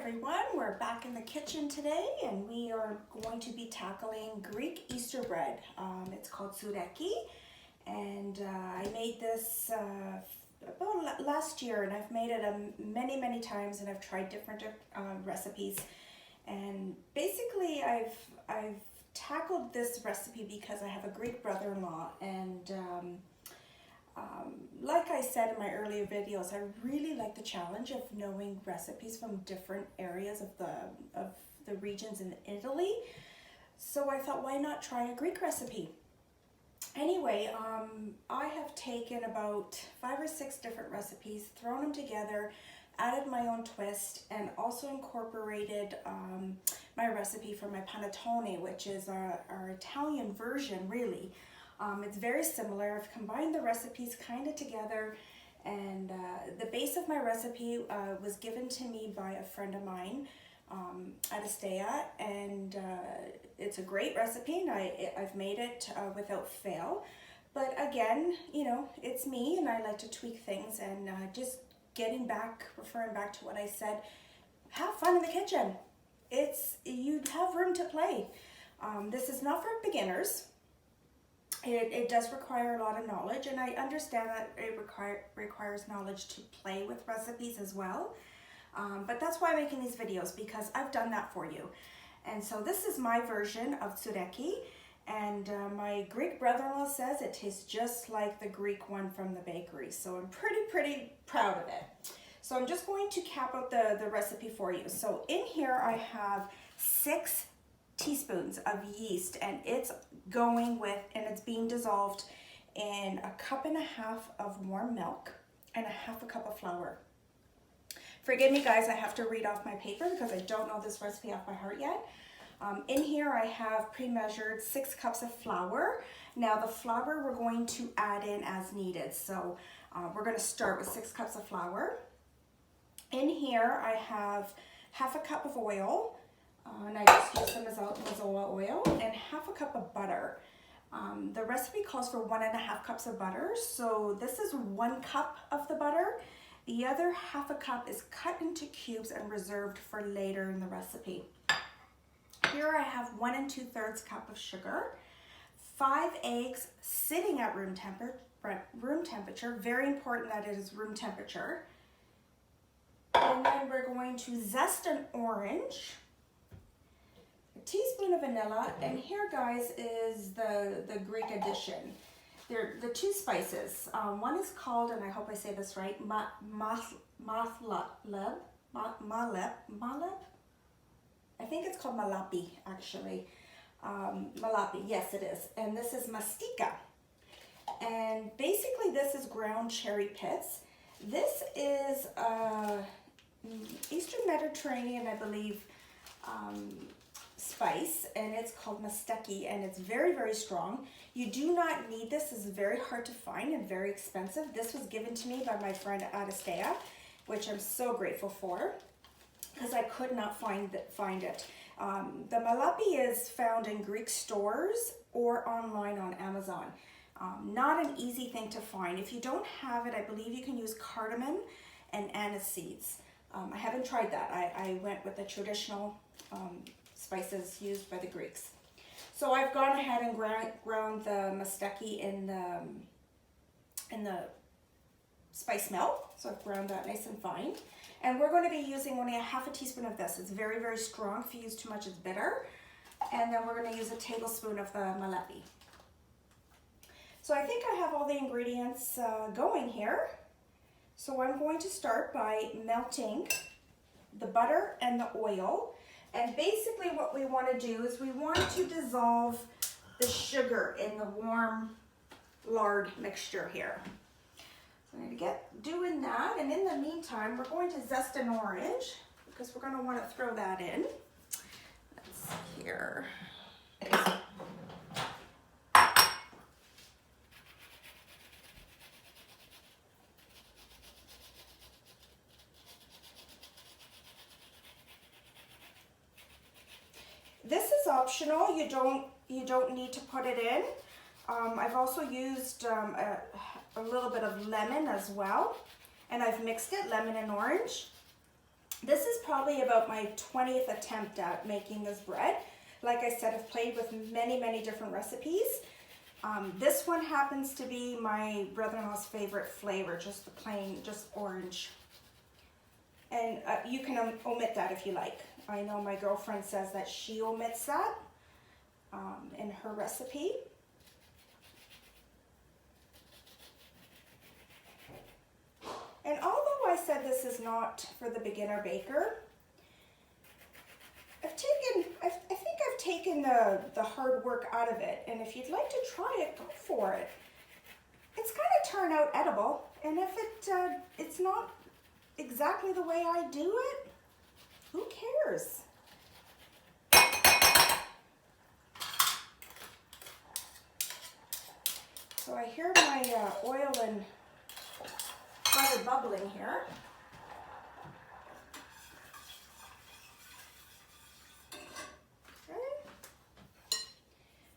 everyone, we're back in the kitchen today and we are going to be tackling Greek Easter bread. It's called Tsoureki, and I made this about last year, and I've made it many times, and I've tried different recipes. And basically I've tackled this recipe because I have a Greek brother-in-law, and like I said in my earlier videos, I really like the challenge of knowing recipes from different areas of the regions in Italy. So I thought, why not try a Greek recipe? Anyway, I have taken about 5 or 6 different recipes, thrown them together, added my own twist, and also incorporated my recipe for my panettone, which is our Italian version, really. It's very similar. I've combined the recipes kind of together, and the base of my recipe was given to me by a friend of mine at Estea, and it's a great recipe, and I've made it without fail. But again, you know, it's me, and I like to tweak things, and just referring back to what I said, have fun in the kitchen. You have room to play. This is not for beginners. It does require a lot of knowledge, and I understand that it requires knowledge to play with recipes as well. But that's why I'm making these videos, because I've done that for you. And so this is my version of Tsoureki, and my Greek brother-in-law says it tastes just like the Greek one from the bakery. So I'm pretty proud of it. So I'm just going to cap out the recipe for you. So in here I have 6 teaspoons of yeast, and it's being dissolved in a 1.5 cups of warm milk and a 1/2 cup of flour. Forgive me guys, I have to read off my paper because I don't know this recipe off by heart yet. In here I have pre-measured 6 cups of flour. Now the flour we're going to add in as needed. So we're going to start with 6 cups of flour. In here I have 1/2 cup of oil, and I just use some Mazola oil, and 1/2 cup of butter. The recipe calls for 1.5 cups of butter, so this is 1 cup of the butter. The other 1/2 cup is cut into cubes and reserved for later in the recipe. Here I have 1 2/3 cup of sugar, 5 eggs sitting at room temperature. Very important that it is room temperature. And then we're going to zest an orange, a teaspoon of vanilla, and here guys is the Greek addition. They're the 2 spices. One is called, and I hope I say this right, malep. I think it's called malapi, actually. Malapi, yes it is. And this is mastika. And basically this is ground cherry pits. This is Eastern Mediterranean, I believe, spice, and it's called masteki, and it's very strong. You do not need this. This is very hard to find and very expensive. This was given to me by my friend at Estea, which I'm so grateful for, because I could not find it. The malapi is found in Greek stores or online on Amazon. Not an easy thing to find. If you don't have it, I believe you can use cardamom and anise seeds. I haven't tried that. I went with the traditional spices used by the Greeks. So I've gone ahead and ground the masteki in the spice mill. So I've ground that nice and fine. And we're going to be using only 1/2 teaspoon of this. It's very strong. If you use too much, it's bitter. And then we're going to use a tablespoon of the malapi. So I think I have all the ingredients going here. So I'm going to start by melting the butter and the oil. And basically what we want to do is we want to dissolve the sugar in the warm lard mixture here. So I'm going to get doing that, and in the meantime we're going to zest an orange because we're going to want to throw that in. Let's see here. This is optional. You don't need to put it in. I've also used a little bit of lemon as well, and I've mixed it, lemon and orange. This is probably about my 20th attempt at making this bread. Like I said, I've played with many, many different recipes. This one happens to be my brother-in-law's favorite flavor, just the plain, just orange. And you can omit that if you like. I know my girlfriend says that she omits that in her recipe. And although I said this is not for the beginner baker, I think I've taken the hard work out of it. And if you'd like to try it, go for it. It's kind of turned out edible. And if it's not exactly the way I do it, who cares? So I hear my oil and butter bubbling here. Okay.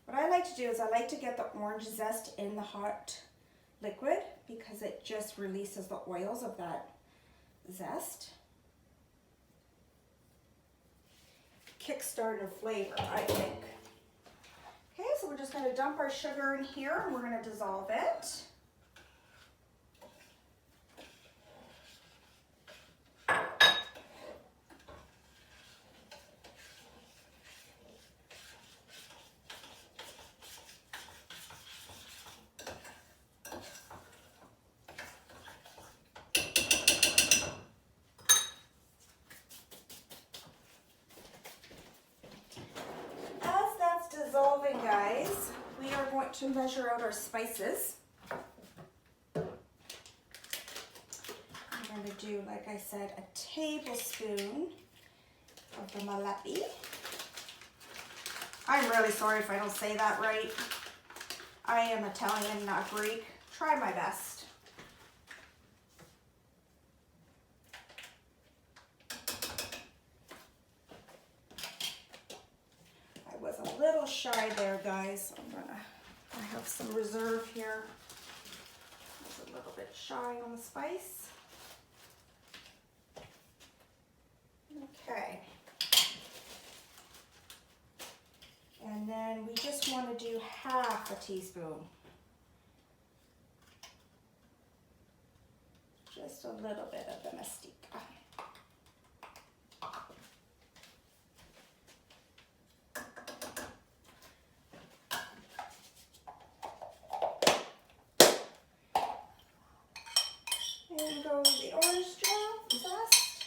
What I like to do is I like to get the orange zest in the hot liquid because it just releases the oils of that zest. Kickstart of flavor, I think. Okay, so we're just going to dump our sugar in here and we're going to dissolve it. Dissolving, guys, we are going to measure out our spices. I'm going to do, like I said, a tablespoon of the malapi. I'm really sorry if I don't say that right. I am Italian, not Greek. Try my best. A little shy there, guys. I have some reserve here. It's a little bit shy on the spice. Okay. And then we just want to do half a teaspoon. Just a little bit of the mastica. And go the orange zest.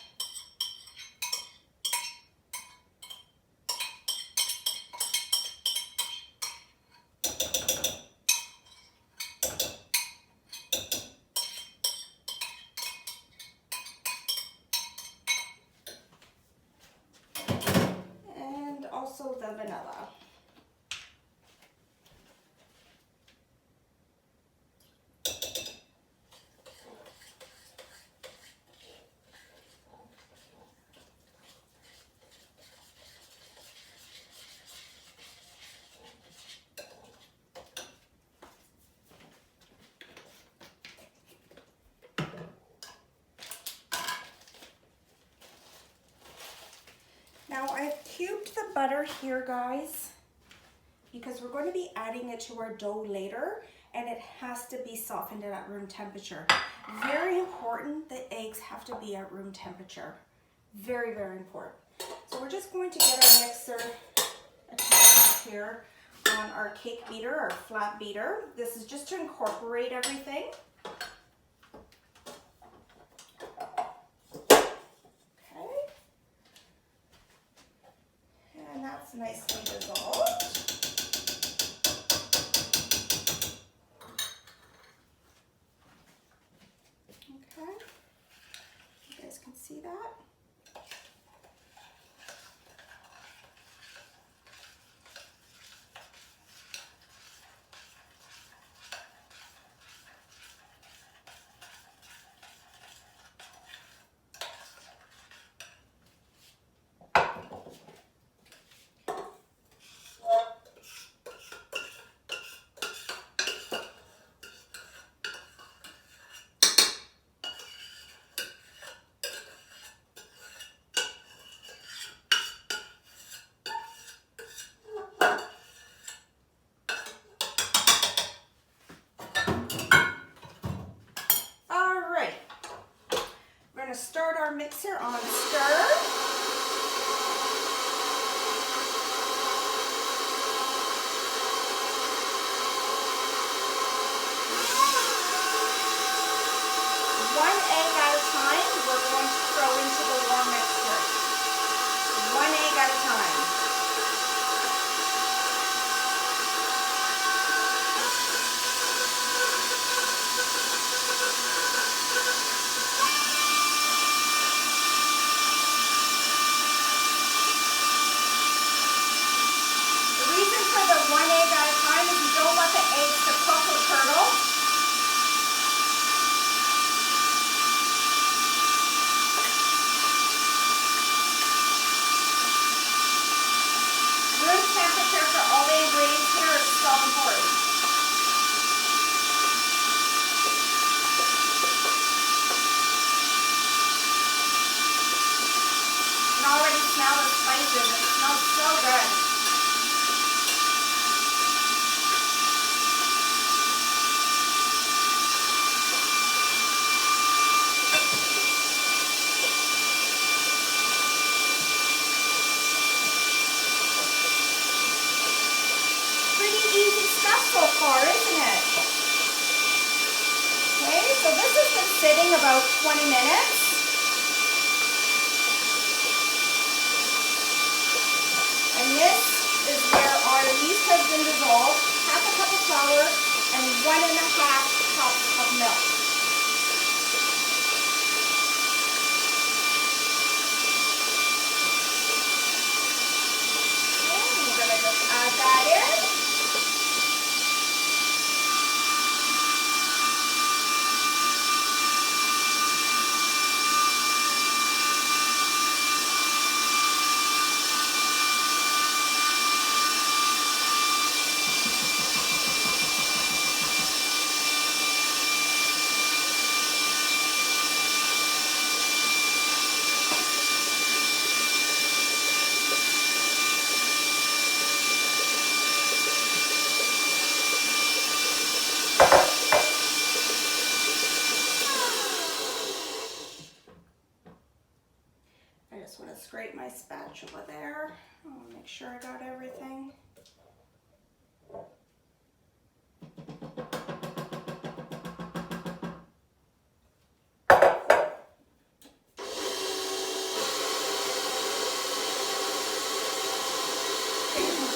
And also the vanilla. Now I've cubed the butter here, guys, because we're going to be adding it to our dough later, and it has to be softened at room temperature. Very important, the eggs have to be at room temperature. Very, very important. So we're just going to get our mixer attached here on our cake beater, our flat beater. This is just to incorporate everything. That's nicely dissolved. Okay, you guys can see that. our mixer on stir. One egg at a time, we're going to throw into the warm mixture. One egg at a time. The reason for the one egg at a time is you don't want the eggs to cook or curdle. Room temperature for all the ingredients here is so important. You can already smell the spices. It smells so good. Easy stuff so far, isn't it? Okay, so this has been sitting about 20 minutes. And this is where our yeast has been dissolved, half a cup of flour and 1.5 cups of milk. Okay, we're going to just add that in. I just want to scrape my spatula there. I want to make sure I got everything.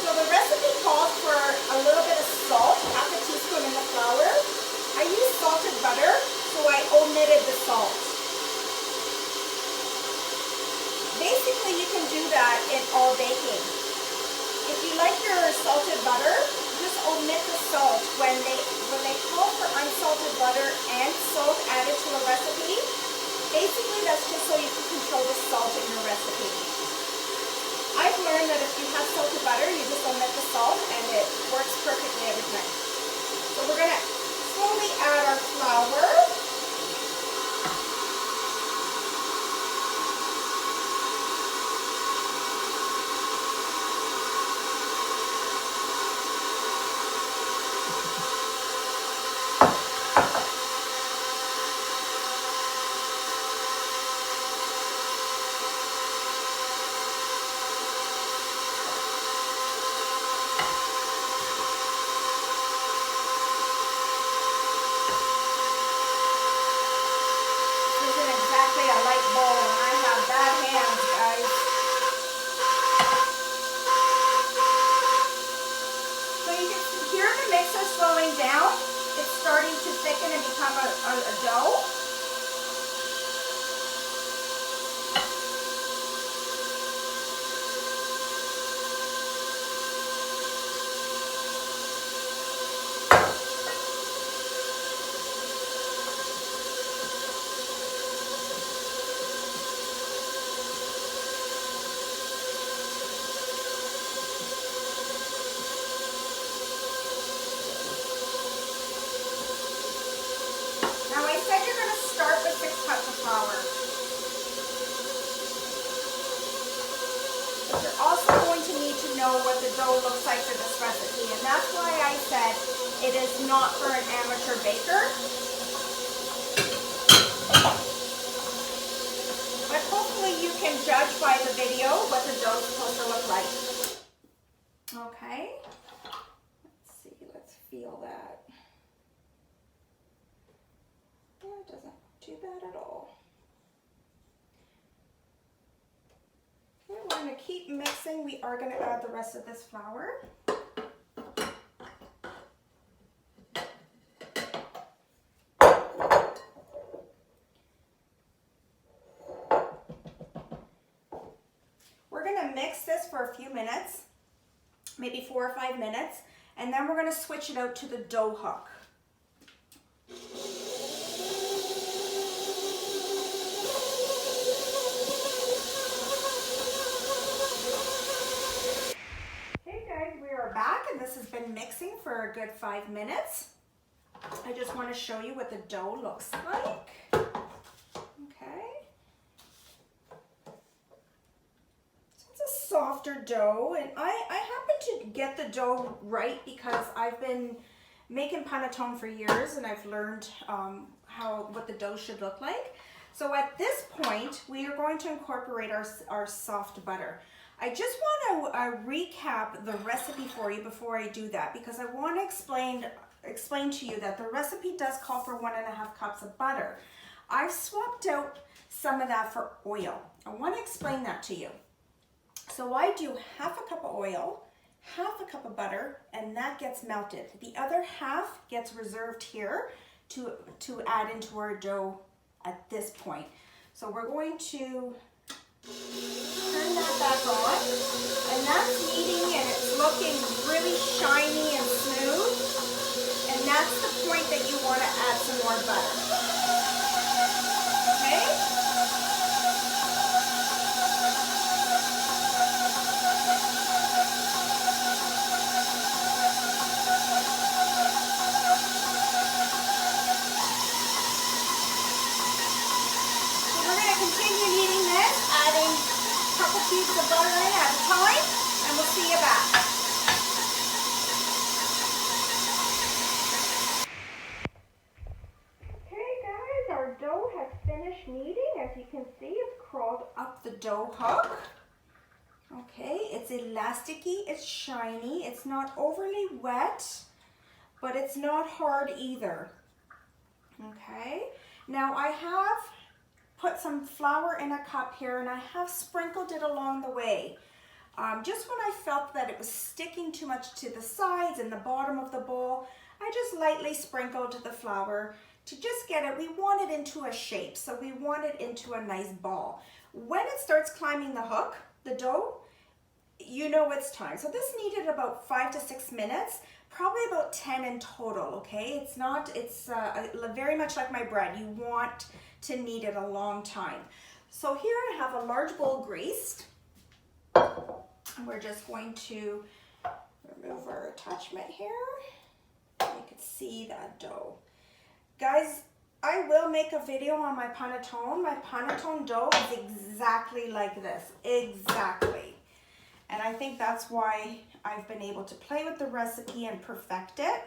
So the recipe calls for a little bit of salt, half a teaspoon in the flour. I used salted butter, so I omitted the salt. Basically, you can do that in all baking. If you like your salted butter, just omit the salt. When they call for unsalted butter and salt added to a recipe, basically that's just so you can control the salt in your recipe. I've learned that if you have salted butter, you just omit the salt and it works perfectly every time. So we're going to slowly add our flour. Down, it's starting to thicken and become a dough. What the dough looks like for this recipe, and that's why I said it is not for an amateur baker. judge by the video what the dough is supposed to look like. Okay. Let's see, let's feel that. Yeah, it doesn't look too bad at all. Okay, we're going to keep mixing. We are going to add the rest of this flour. Mix this for a few minutes, maybe 4 or 5 minutes, and then we're going to switch it out to the dough hook. Okay guys, we are back and this has been mixing for a good 5 minutes. I just want to show you what the dough looks like. Softer dough, and I happen to get the dough right because I've been making panettone for years and I've learned what the dough should look like. So at this point we are going to incorporate our soft butter. I just want to recap the recipe for you before I do that, because I want to explain to you that the recipe does call for 1.5 cups of butter. I've swapped out some of that for oil. I want to explain that to you. So I do 1/2 cup of oil, 1/2 cup of butter, and that gets melted. The other half gets reserved here to add into our dough at this point. So we're going to turn that back on, and that's kneading and it's looking really shiny and smooth. And that's the point that you want to add some more butter. Okay? Cubes of butter in at a time, and we'll see you back. Okay guys, our dough has finished kneading. As you can see, it's crawled up the dough hook. Okay, it's elasticy, it's shiny, it's not overly wet, but it's not hard either. Okay, now I have put some flour in a cup here and I have sprinkled it along the way. Just when I felt that it was sticking too much to the sides and the bottom of the bowl, I just lightly sprinkled the flour to just get it. We want it into a shape, so we want it into a nice ball. When it starts climbing the hook, the dough, you know it's time. So this needed about 5 to 6 minutes, probably about 10 in total, okay? It's very much like my bread. You want to knead it a long time. So here I have a large bowl greased. We're just going to remove our attachment here. You can see that dough. Guys, I will make a video on my panettone. My panettone dough is exactly like this, exactly. And I think that's why I've been able to play with the recipe and perfect it.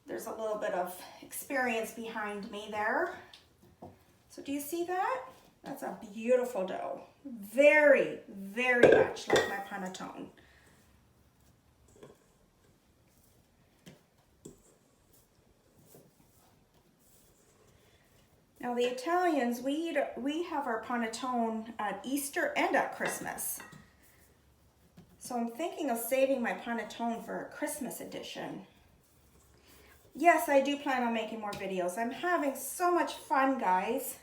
There's a little bit of experience behind me there. So do you see that? That's a beautiful dough. Very, very much like my panettone. Now the Italians, we have our panettone at Easter and at Christmas. So I'm thinking of saving my panettone for a Christmas edition. Yes, I do plan on making more videos. I'm having so much fun, guys.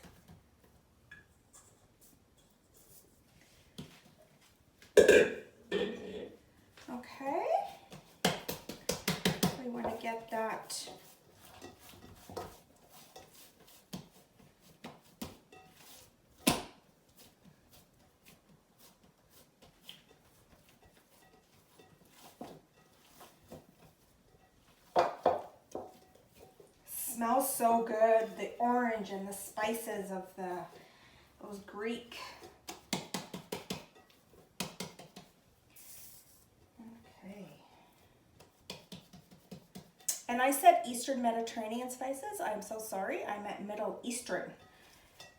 Okay. We want to get that . Smells so good, the orange and the spices of those Greek. Okay. And I said Eastern Mediterranean spices. I'm so sorry. I meant Middle Eastern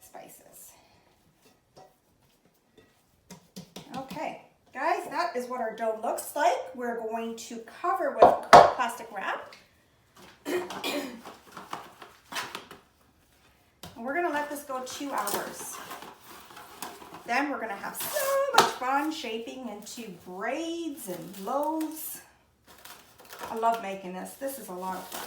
spices. that is what our dough looks like. We're going to cover with plastic wrap. And we're gonna let this go 2 hours. Then we're gonna have so much fun shaping into braids and loaves. I love making this. This is a lot of fun.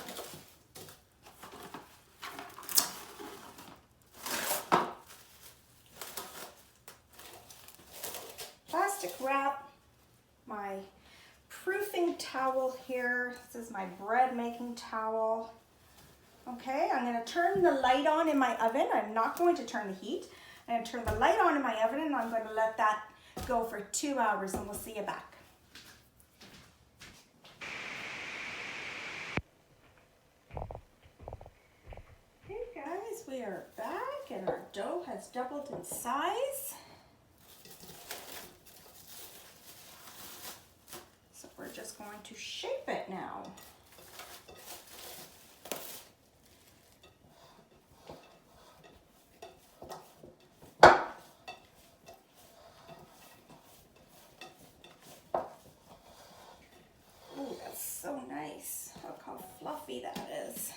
Plastic wrap, my proofing towel here. This is my bread making towel. Okay, I'm going to turn the light on in my oven. I'm not going to turn the heat. I'm going to turn the light on in my oven and I'm going to let that go for 2 hours and we'll see you back. Hey guys, we are back and our dough has doubled in size. So we're just going to shape it now. Oh, that's so nice. Look how fluffy that is.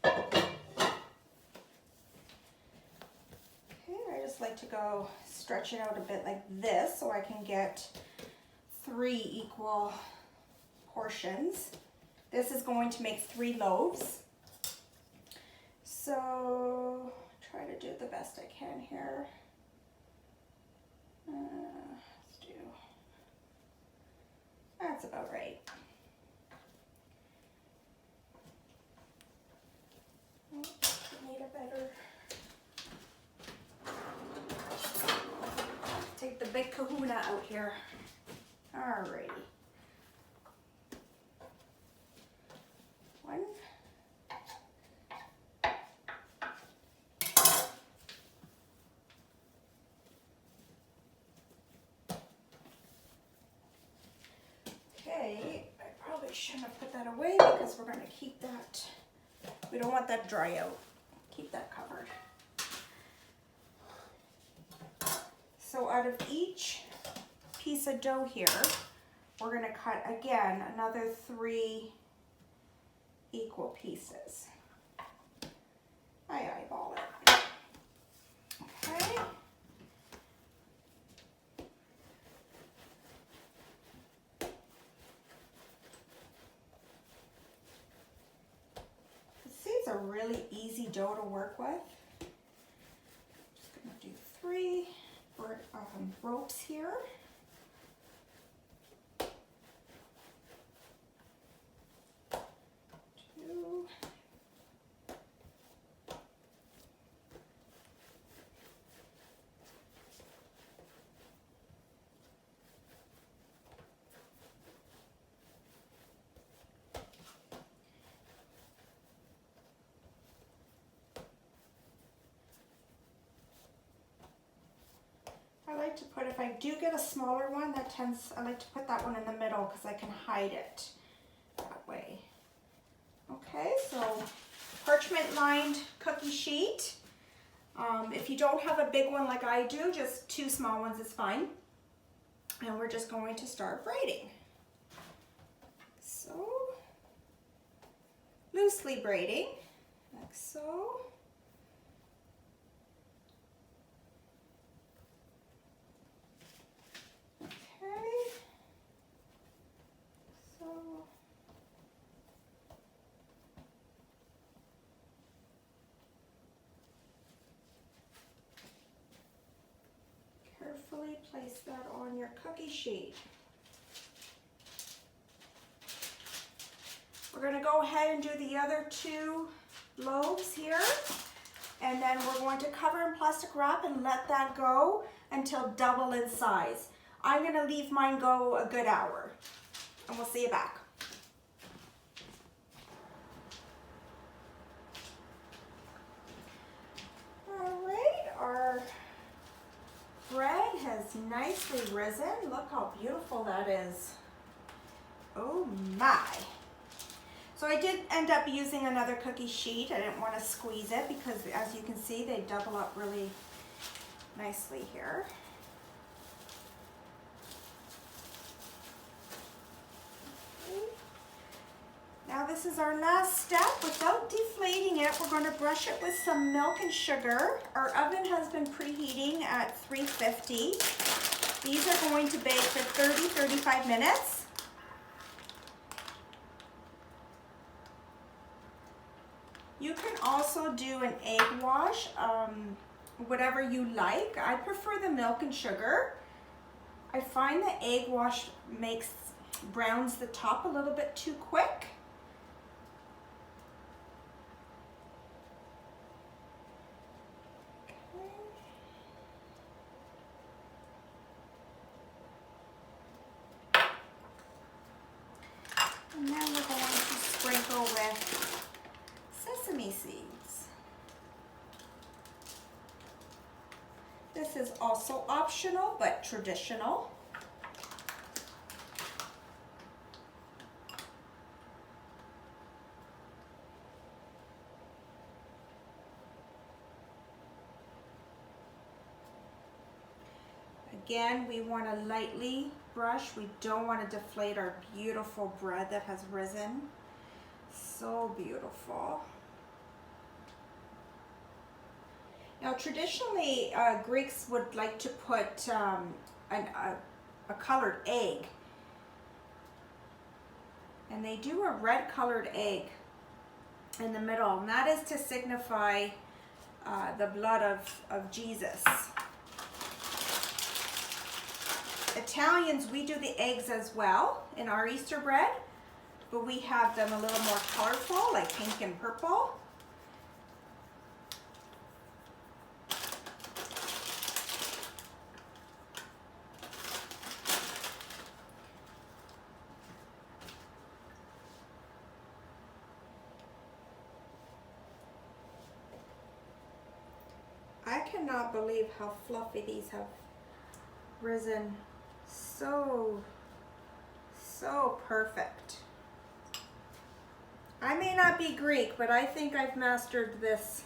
I just like to go stretch it out a bit like this so I can get 3 equal portions. This is going to make 3 loaves. So try to do the best I can here. Let's do, that's about right. Oh, need a better. Take the big kahuna out here. Alrighty. 1. Okay, I probably shouldn't have put that away because we're going to keep that. We don't want that dry out. Keep that covered. So out of each piece of dough here, we're going to cut again another 3 equal pieces. I eyeball it. Okay. See, it's a really easy dough to work with. Just going to do 3 ropes here. 2. I like to put, if I do get a smaller one, I like to put that one in the middle because I can hide it that way. Okay, so parchment lined cookie sheet. If you don't have a big one like I do, just 2 small ones is fine. And we're just going to start braiding. So, loosely braiding, like so. Carefully place that on your cookie sheet. We're going to go ahead and do the other 2 loaves here, and then we're going to cover in plastic wrap and let that go until double in size. I'm going to leave mine go a good hour, and we'll see you back. All right, our bread has nicely risen. Look how beautiful that is. Oh my. So I did end up using another cookie sheet. I didn't want to squeeze it because, as you can see, they double up really nicely here. Now this is our last step. Without deflating it, we're going to brush it with some milk and sugar. Our oven has been preheating at 350. These are going to bake for 30-35 minutes. You can also do an egg wash, whatever you like. I prefer the milk and sugar. I find the egg wash browns the top a little bit too quick. And then we're going to sprinkle with sesame seeds. This is also optional, but traditional. Again, we want to lightly brush. We don't want to deflate our beautiful bread that has risen. So beautiful. Now, traditionally, Greeks would like to put a colored egg. And they do a red colored egg in the middle. And that is to signify the blood of Jesus. Italians, we do the eggs as well in our Easter bread, but we have them a little more colorful, like pink and purple. I cannot believe how fluffy these have risen. So perfect. I may not be Greek, but I think I've mastered this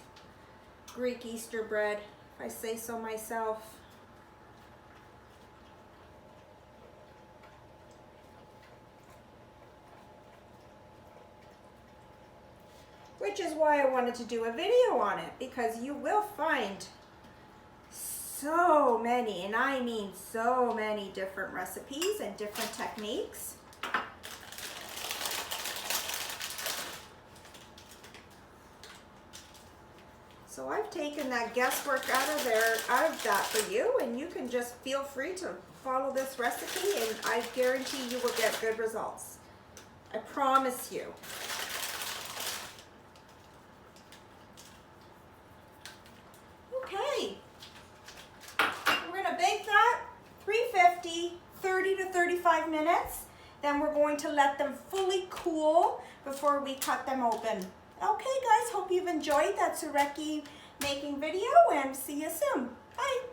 Greek Easter bread, if I say so myself. Which is why I wanted to do a video on it, because you will find so many, and I mean so many different recipes and different techniques. So I've taken that guesswork out of that for you, and you can just feel free to follow this recipe, and I guarantee you will get good results. I promise you. Okay. 30 to 35 minutes. Then we're going to let them fully cool before we cut them open. Okay guys, hope you've enjoyed that Tsoureki making video, and see you soon. Bye.